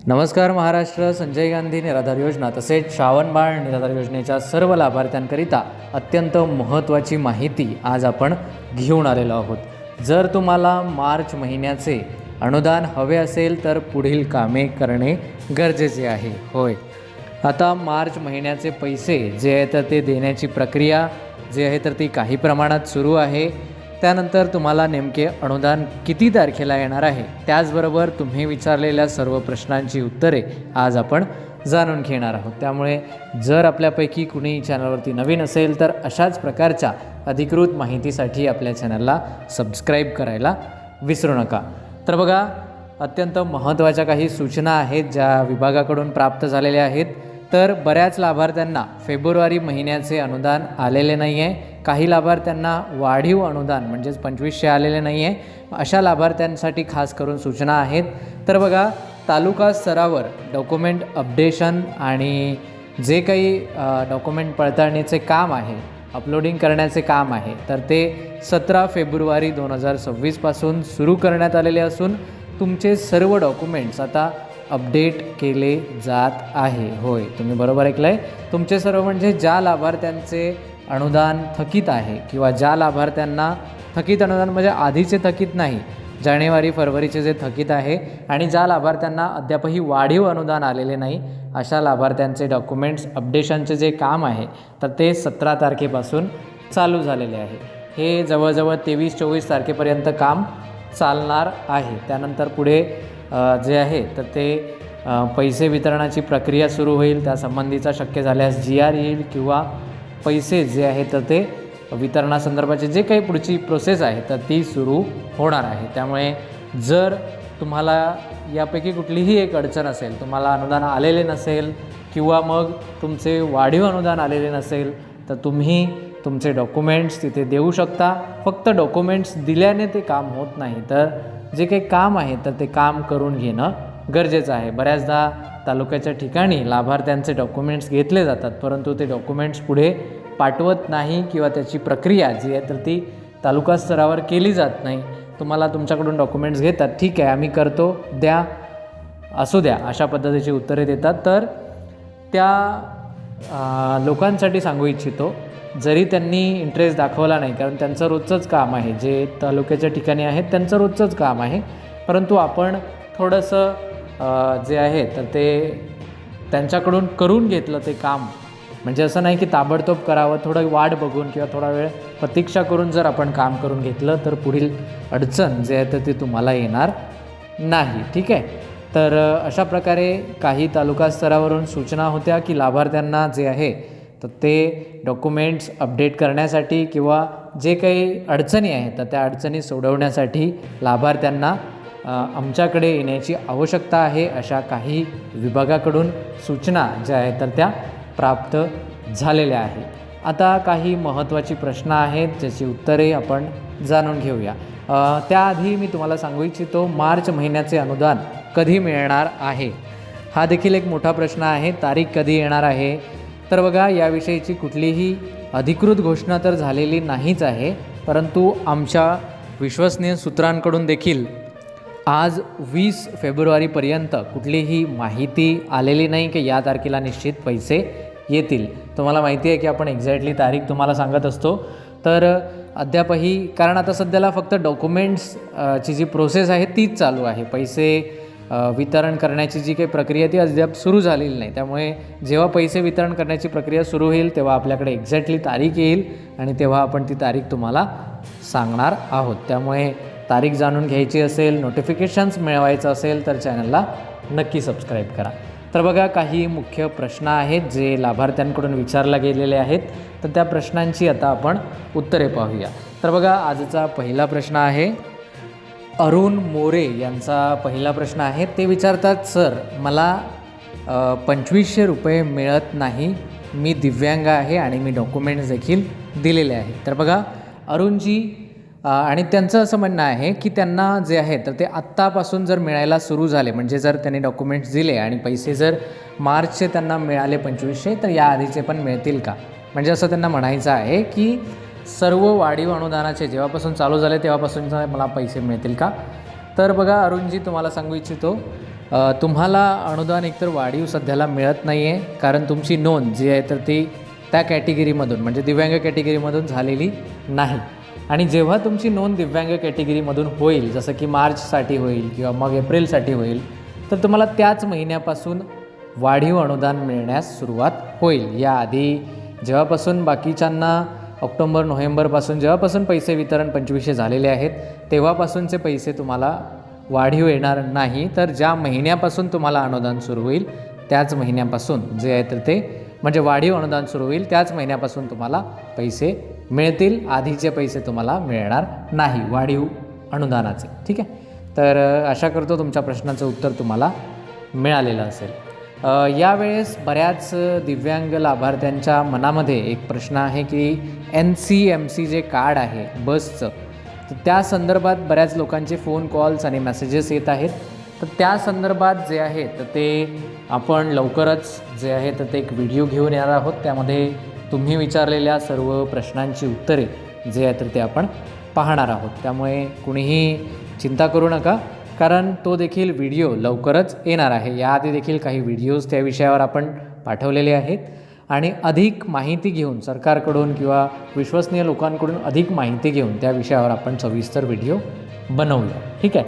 नमस्कार महाराष्ट्र. संजय गांधी निराधार योजना तसेच श्रावणबाळ निराधार योजनेच्या सर्व लाभार्थ्यांकरिता अत्यंत महत्त्वाची माहिती आज आपण घेऊन आलेलो आहोत. जर तुम्हाला मार्च महिन्याचे अनुदान हवे असेल तर पुढील कामे करणे गरजेचे आहे. होय, आता मार्च महिन्याचे पैसे जे आहे तर ते देण्याची प्रक्रिया जे आहे तर ती काही प्रमाणात सुरू आहे. त्यानंतर तुम्हाला नेमके अनुदान किती तारखेला येणार आहे, त्याचबरोबर तुम्ही विचारलेल्या सर्व प्रश्नांची उत्तरे आज आपण जाणून घेणार आहोत. त्यामुळे जर आपल्यापैकी कुणी चॅनलवरती नवीन असेल तर अशाच प्रकारच्या अधिकृत माहितीसाठी आपल्या चॅनलला सबस्क्राईब करायला विसरू नका. तर बघा, अत्यंत महत्त्वाच्या काही सूचना आहेत ज्या विभागाकडून प्राप्त झालेल्या आहेत. तर बऱ्याच लाभार्थ्यांना फेब्रुवारी महिन्याचे अनुदान आलेले नाही आहे. काही लाभार्थ्यांना वाढीव अनुदान म्हणजेच 2500 आलेले नाही आहे. अशा लाभार्थ्यांसाठी खास करून सूचना आहेत. तर बघा, तालुका स्तरावर डॉक्युमेंट अपडेशन आणि जे काही डॉक्युमेंट पडताळणीचे काम आहे, अपलोडिंग करण्याचे काम आहे, तर ते 17 फेब्रुवारी 2026 पासून सुरू करण्यात आलेले असून तुमचे सर्व डॉक्युमेंट्स आता अपडेट केले जात आहे. होय, तुम्ही बरोबर ऐकलं आहे. तुमचे सर्व म्हणजे ज्या लाभार्थ्यांचे अनुदान थकीत आहे किंवा ज्या लाभार्थ्यांना थकीत अनुदान म्हणजे आधीचे थकीत नाही, जानेवारी फरवरीचे जे थकीत आहे, आणि ज्या लाभार्थ्यांना अद्यापही वाढीव अनुदान आलेले नाही, अशा लाभार्थ्यांचे डॉक्युमेंट्स अपडेशनचे जे काम आहे तर ते 17 तारखेपासून चालू झालेले आहे. हे जवळजवळ 23-24 तारखेपर्यंत काम चालणार आहे. त्यानंतर पुढे जे आहे तर ते पैसे वितरणाची प्रक्रिया सुरू होईल. त्यासंबंधीचा शक्य झाल्यास GR येईल किंवा पैसे जे आहेत तर ते वितरणासंदर्भाचे जे काही पुढची प्रोसेस आहे तर ती सुरू होणार आहे. त्यामुळे जर तुम्हाला यापैकी कुठलीही एक अडचण असेल, तुम्हाला अनुदान आलेले नसेल किंवा मग तुमचे वाढीव अनुदान आलेले नसेल, तर तुम्ही तुमचे डॉक्युमेंट्स तिथे देऊ शकता. फक्त डॉक्युमेंट्स दिल्याने ते काम होत नाही, तर जे काही काम आहे तर ते काम करून घेणं गरजेचं आहे. बऱ्याचदा तालुक्याच्या ठिकाणी लाभार्थ्यांचे डॉक्युमेंट्स घेतले जातात, परंतु ते डॉक्युमेंट्स पुढे पाठवत नाही किंवा त्याची प्रक्रिया जी आहे तर ती तालुका स्तरावर केली जात नाही. तुम्हाला तुमच्याकडून डॉक्युमेंट्स घेतात, ठीक आहे आम्ही करतो, द्या, असू द्या, अशा पद्धतीची उत्तरे देतात. तर त्या लोकांसाठी सांगू इच्छितो, जरी त्यांनी इंटरेस्ट दाखवला नाही, कारण त्यांचं रोजचंच काम आहे, जे तालुक्याच्या ठिकाणी आहेत त्यांचं रोजचंच काम आहे, परंतु आपण थोडंसं जे आहे तर ते त्यांच्याकडून करून घेतलं ते काम, म्हणजे असं नाही की ताबडतोब करावं, थोडं वाट बघून किंवा थोडा वेळ प्रतीक्षा करून जर आपण काम करून घेतलं तर पुढील अडचण जे आहे तर ती तुम्हाला येणार नाही. ठीक आहे. तर अशा प्रकारे काही तालुका स्तरावरून सूचना होत्या की लाभार्थ्यांना जे आहे तर ते डॉक्युमेंट्स अपडेट करण्यासाठी किंवा जे काही अडचणी आहेत तर त्या अडचणी सोडवण्यासाठी लाभार्थ्यांना आमच्याकडे येण्याची आवश्यकता आहे, अशा काही विभागाकडून सूचना ज्या आहेत तर त्या प्राप्त झालेल्या आहेत. आता काही महत्त्वाची प्रश्न आहेत ज्याची उत्तरे आपण जाणून घेऊया. त्याआधी मी तुम्हाला सांगू इच्छितो, मार्च महिन्याचे अनुदान कधी मिळणार आहे हा देखील एक मोठा प्रश्न आहे. तारीख कधी येणार आहे, तर बघा, याविषयीची कुठलीही अधिकृत घोषणा तर झालेली नाहीच आहे, परंतु आमच्या विश्वसनीय सूत्रांकडून देखील आज 20 फेब्रुवारीपर्यंत कुठलीही माहिती आलेली नाही की या तारखेला निश्चित पैसे येतील. तुम्हाला माहिती आहे की आपण एक्झॅक्टली तारीख तुम्हाला सांगत असतो, तर अद्यापही, कारण आता सध्याला फक्त डॉक्युमेंट्स ची जी प्रोसेस आहे तीच चालू आहे. पैसे वितरण करण्याची जी काही प्रक्रिया ती अद्याप सुरू झालेली नाही. त्यामुळे जेव्हा पैसे वितरण करण्याची प्रक्रिया सुरू होईल तेव्हा आपल्याकडे एक्झॅक्टली तारीख येईल आणि तेव्हा आपण ती तारीख तुम्हाला सांगणार आहोत. त्यामुळे तारीख जाणून घ्यायची असेल, नोटिफिकेशन्स मिळवायचं असेल तर चॅनलला नक्की सबस्क्राईब करा. तर बघा, काही मुख्य प्रश्न आहेत जे लाभार्थ्यांकडून विचारले गेलेले आहेत, तर त्या प्रश्नांची आता आपण उत्तरे पाहूया. तर बघा, आजचा पहिला प्रश्न आहे अरुण मोरे यांचा पहिला प्रश्न आहे. ते विचारतात, सर मला 2500 रुपये मिळत नाही, मी दिव्यांग आहे आणि मी डॉक्युमेंट्स देखील दिलेले आहेत. तर बघा अरुणजी, आणि त्यांचं असं म्हणणं आहे की त्यांना जे आहे तर ते आत्तापासून जर मिळायला सुरू झाले, म्हणजे जर त्यांनी डॉक्युमेंट्स दिले आणि पैसे जर मार्चचे त्यांना मिळाले 2500, तर या आधीचे पण मिळतील का, म्हणजे असं त्यांना म्हणायचं आहे की सर्व वाढीव अनुदानाचे जेव्हापासून चालू झाले तेव्हापासून मला पैसे मिळतील का. तर बघा अरुणजी, तुम्हाला सांगू इच्छितो तुम्हाला अनुदान एकतर वाढीव सध्याला मिळत नाही आहे, कारण तुमची नोंद जी आहे तर ती त्या कॅटेगरीमधून म्हणजे दिव्यांग कॅटेगरीमधून झालेली नाही. आणि जेव्हा तुमची नोंद दिव्यांग कॅटेगरीमधून होईल, जसं की मार्चसाठी होईल किंवा मग एप्रिलसाठी होईल, तर तुम्हाला त्याच महिन्यापासून वाढीव अनुदान मिळण्यास सुरुवात होईल. याआधी जेव्हापासून बाकीच्यांना ऑक्टोबर नोव्हेंबरपासून जेव्हापासून पैसे वितरण 2500 झालेले आहेत तेव्हापासूनचे पैसे तुम्हाला वाढीव येणार नाही. तर ज्या महिन्यापासून तुम्हाला अनुदान सुरू होईल त्याच महिन्यापासून जे आहे तर ते म्हणजे वाढीव अनुदान सुरू होईल त्याच महिन्यापासून तुम्हाला पैसे मिळतील. आधीचे पैसे तुम्हाला मिळणार नाही वाढीव अनुदानाचे. ठीक आहे, तर आशा करतो तुमच्या प्रश्नाचं उत्तर तुम्हाला मिळालेलं असेल. यावेळेस बऱ्याच दिव्यांग लाभार्थ्यांच्या मनामध्ये एक प्रश्न आहे की NCMC जे कार्ड आहे बसचं, तर त्या संदर्भात बऱ्याच लोकांचे फोन कॉल्स आणि मेसेजेस येत आहेत. तर त्या संदर्भात जे आहे तर ते आपण लवकरच जे आहे तर ते एक व्हिडिओ घेऊन येणार आहोत. त्यामध्ये तुम्ही विचारलेल्या सर्व प्रश्नांची उत्तरे जे आहे तर ते आपण पाहणार आहोत. त्यामुळे कुणीही चिंता करू नका, कारण तो देखील व्हिडिओ लवकरच येणार आहे. याआधी देखील काही व्हिडिओज त्या विषयावर आपण पाठवलेले आहेत आणि अधिक माहिती घेऊन सरकारकडून किंवा विश्वसनीय लोकांकडून अधिक माहिती घेऊन त्या विषयावर आपण सविस्तर व्हिडिओ बनवूया. ठीक आहे.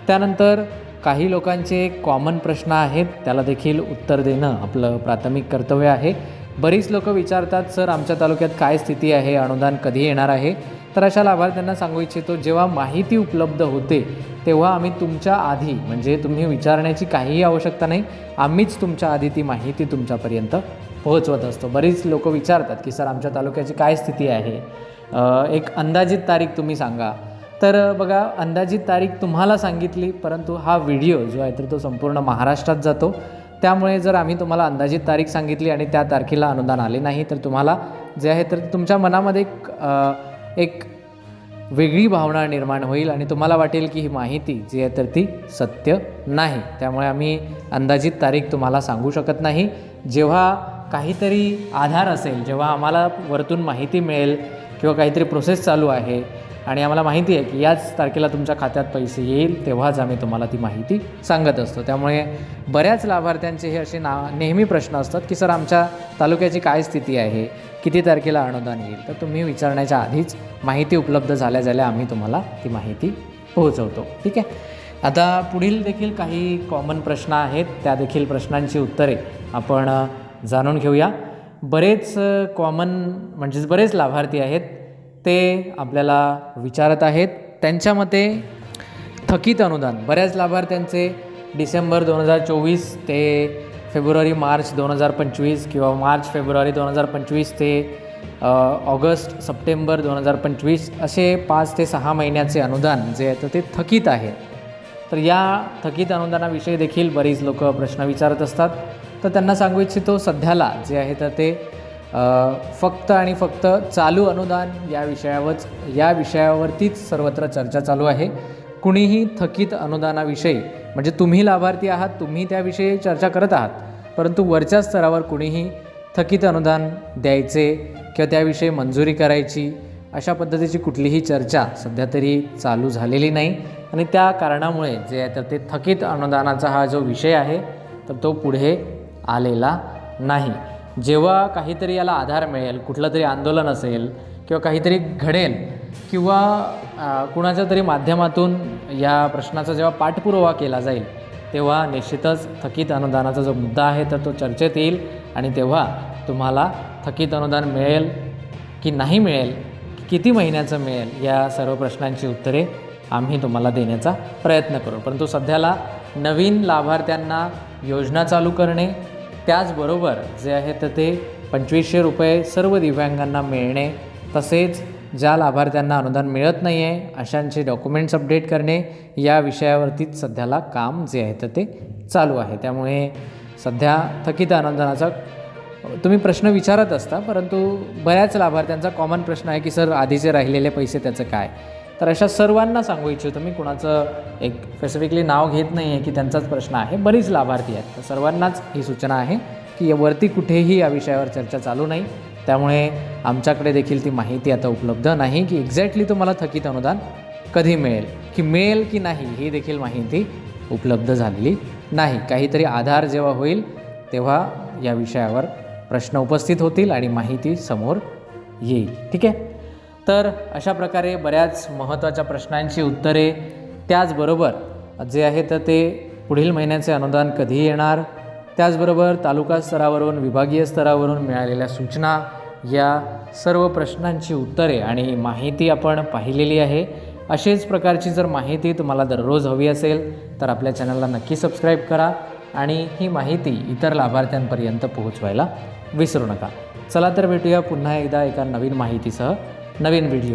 त्यानंतर काही लोकांचे कॉमन प्रश्न आहेत, त्याला देखील उत्तर देणं आपलं प्राथमिक कर्तव्य आहे. बरीच लोक विचारतात, सर आमच्या तालुक्यात काय स्थिती आहे, अनुदान कधी येणार आहे. तर अशा लाभार्थ्यांना सांगू इच्छितो, जेव्हा माहिती उपलब्ध होते तेव्हा आम्ही तुमच्या आधी म्हणजे तुम्ही विचारण्याची काहीही आवश्यकता नाही, आम्हीच तुमच्या आधी ती माहिती तुमच्यापर्यंत पोहोचवत असतो. बरीच लोक विचारतात की सर आमच्या तालुक्याची काय स्थिती आहे, एक अंदाजित तारीख तुम्ही सांगा. तर बघा, अंदाजित तारीख तुम्हाला सांगितली, परंतु हा व्हिडिओ जो आहे तर तो संपूर्ण महाराष्ट्रात जातो. त्यामुळे जर आम्ही तुम्हाला अंदाजित तारीख सांगितली आणि त्या तारखेला अनुदान आले नाही तर तुम्हाला जे आहे तर तुमच्या मनामध्ये एक वेगळी भावना निर्माण होईल आणि तुम्हाला वाटेल की ही माहिती जी आहे तर ती सत्य नाही. त्यामुळे आम्ही अंदाजित तारीख तुम्हाला सांगू शकत नाही. जेव्हा काहीतरी आधार असेल, जेव्हा आम्हाला वरतून माहिती मिळेल किंवा काहीतरी प्रोसेस चालू आहे आणि आम्हाला माहिती आहे की याच तारखेला तुमच्या खात्यात पैसे येईल, तेव्हाच आम्ही तुम्हाला ती माहिती सांगत असतो. त्यामुळे बऱ्याच लाभार्थ्यांचे हे असे नेहमी प्रश्न असतात की सर आमच्या तालुक्याची काय स्थिती आहे, किती तारखेला अनुदान येईल. तर तुम्ही विचारण्याच्या आधीच माहिती उपलब्ध झाल्या आम्ही तुम्हाला ती माहिती पोहोचवतो. ठीक आहे. आता पुढील देखील काही कॉमन प्रश्न आहेत, त्या देखील प्रश्नांची उत्तरे आपण जाणून घेऊया. बरेच कॉमन म्हणजेच बरेच लाभार्थी आहेत ते आपल्याला विचारत आहेत. त्यांच्या मते थकीत अनुदान बऱ्याच लाभार्थ्यांचे डिसेंबर 2024 ते फेब्रुवारी मार्च 2025 किंवा मार्च फेब्रुवारी 2025 ते ऑगस्ट सप्टेंबर 2025 असे 5 ते 6 महिन्याचे अनुदान जे आहे तर ते थकीत आहे. तर या थकीत अनुदानाविषयी देखील बरीच लोक प्रश्न विचारत असतात. तर त्यांना सांगू इच्छितो, सध्याला जे आहे तर ते फक्त आणि फक्त चालू अनुदान या विषयावरतीच सर्वत्र चर्चा चालू आहे. कुणीही थकीत अनुदानाविषयी म्हणजे तुम्ही लाभार्थी आहात, तुम्ही त्याविषयी चर्चा करत आहात, परंतु वरच्या स्तरावर कुणीही थकीत अनुदान द्यायचे किंवा त्याविषयी मंजुरी करायची अशा पद्धतीची कुठलीही चर्चा सध्या तरी चालू झालेली नाही. आणि त्या कारणामुळे जे आहे तर ते थकीत अनुदानाचा हा जो विषय आहे तर तो पुढे आलेला नाही. जेव्हा काहीतरी याला आधार मिळेल, कुठलं तरी आंदोलन असेल किंवा काहीतरी घडेल किंवा कुणाच्या तरी माध्यमातून या प्रश्नाचा जेव्हा पाठपुरावा केला जाईल तेव्हा निश्चितच थकीत अनुदानाचा जो मुद्दा आहे तर तो चर्चेत येईल आणि तेव्हा तुम्हाला थकीत अनुदान मिळेल की नाही मिळेल, किती महिन्याचं मिळेल, या सर्व प्रश्नांची उत्तरे आम्ही तुम्हाला देण्याचा प्रयत्न करू. परंतु सध्याला नवीन लाभार्थ्यांना योजना चालू करणे, त्याचबरोबर जे आहे तर ते 2500 रुपये सर्व दिव्यांगांना मिळणे, तसेच ज्या लाभार्थ्यांना अनुदान मिळत नाही आहे अशांचे डॉक्युमेंट्स अपडेट करणे, या विषयावरतीच सध्याला काम जे आहे तर ते चालू आहे. त्यामुळे सध्या थकीत अनुदानाचा तुम्ही प्रश्न विचारत असता, परंतु बऱ्याच लाभार्थ्यांचा कॉमन प्रश्न आहे की सर आधीचे राहिलेले पैसे त्याचं काय. तर अशा सर्वांना सांगू इच्छितो, मी कुणाचं एक स्पेसिफिकली नाव घेत नाही आहे की त्यांचाच प्रश्न आहे, बरीच लाभार्थी आहेत. तर सर्वांनाच ही सूचना आहे की वरती कुठेही या विषयावर चर्चा चालू नाही. त्यामुळे आमच्याकडे देखील ती माहिती आता उपलब्ध नाही की एक्झॅक्टली तुम्हाला थकीत अनुदान कधी मिळेल, की मिळेल की नाही ही देखील माहिती उपलब्ध झालेली नाही. काहीतरी आधार जेव्हा होईल तेव्हा या विषयावर प्रश्न उपस्थित होतील आणि माहिती समोर येईल. ठीक आहे. तर अशा प्रकारे बऱ्याच महत्त्वाच्या प्रश्नांची उत्तरे, त्याचबरोबर जे आहे तर ते पुढील महिन्याचे अनुदान कधी येणार, त्याचबरोबर तालुका स्तरावरून विभागीय स्तरावरून मिळालेल्या सूचना, या सर्व प्रश्नांची उत्तरे आणि माहिती आपण पाहिलेली आहे. असेच प्रकारची जर माहिती तुम्हाला दररोज हवी असेल तर आपल्या चॅनलला नक्की सबस्क्राईब करा आणि ही माहिती इतर लाभार्थ्यांपर्यंत पोहोचवायला विसरू नका. चला तर भेटूया पुन्हा एकदा एका नवीन माहितीसह नवीन व्हिडिओ.